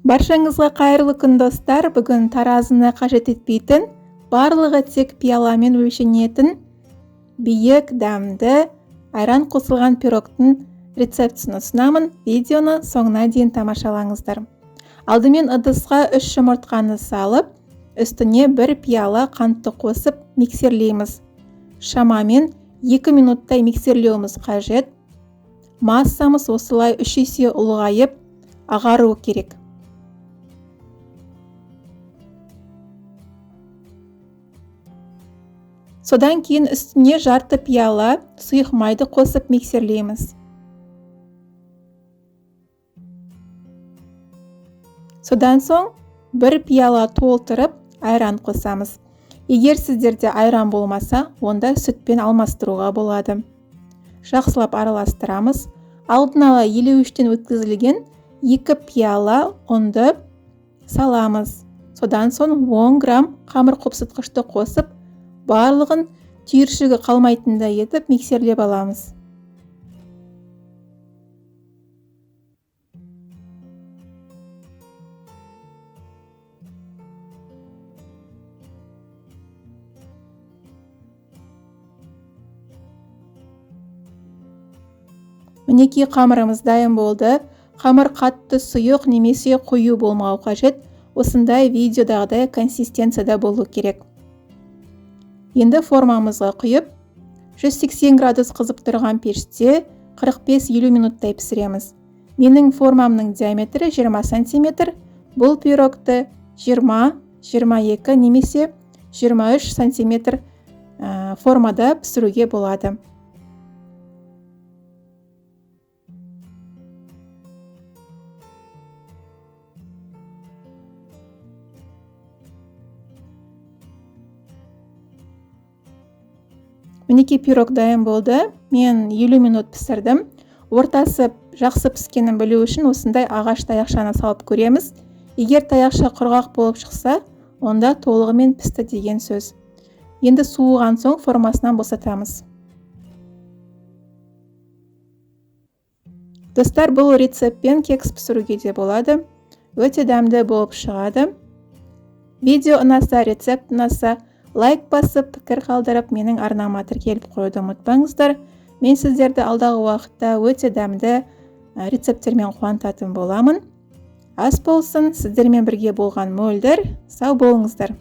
Баршаңызға қайырлы күн достар. Бүгін таразыны қажет етпейтін, барлығы тек пияламен өлшенетін биік дәмді айран қосылған пирогтың рецептісін ұсынамын. Видеоны соңына дейін тамашалаңыздар. Алдымен ыдысқа 3 жұмыртқаны салып, үстіне 1 пияла қантты қосып миксерлейміз. Шамамен 2 минуттай миксерлеуіміз қажет. Массамыз осылай 3 есе ұлғайып ағару керек. Содан кейін үстіне жарты пияла сұйық майды қосып миксерлейміз. Содан соң 1 пияла толтырып айран қосамыз. Егер сіздерде айран болмаса, онда сүтпен алмастыруға болады. Жақсылап араластырамыз. Алдын ала 53-тен өткізілген 2 пияла ұнды саламыз. Содан соң 10 грамм қамыр қопсытқышты қосып, барлығын түйіршігі қалмайтындай етіп миксерлеп аламыз. Мінекей қамырымыз дайын болды. Қамыр қатты сұйық немесе қою болмауы қажет. Осындай видеодағыдай консистенцияда болу керек. Енді формамызға құйып, 180 градус қызып тұрған пеште 45-50 минуттай пісіреміз. Менің формамның диаметрі 20 см. Бұл пирогты 20, 22 немесе 23 см формада пісіруге болады. Мінекей пирог дайын болды. Мен 50 минут пісірдім. Ортасы жақсы піскенін білу үшін осындай ағаш таяқшаны салып көреміз. Егер таяқша құрғақ болып шықса, онда толығымен пісті деген сөз. Енді суыған соң формасынан босатамыз. Достар, бұл рецептпен кекс пісіруге де болады. Өте дәмді болып шығады. Видео ұнаса, рецепт ұнаса, лайк басып, пікір қалдырып, менің арнама тіркеліп қоюды ұмытпаңыздар. Мен сіздерді алдағы уақытта өте дәмді рецепттермен қуантатын боламын. Ас болсын, сіздермен бірге болған Мөлдір. Сау болыңыздар.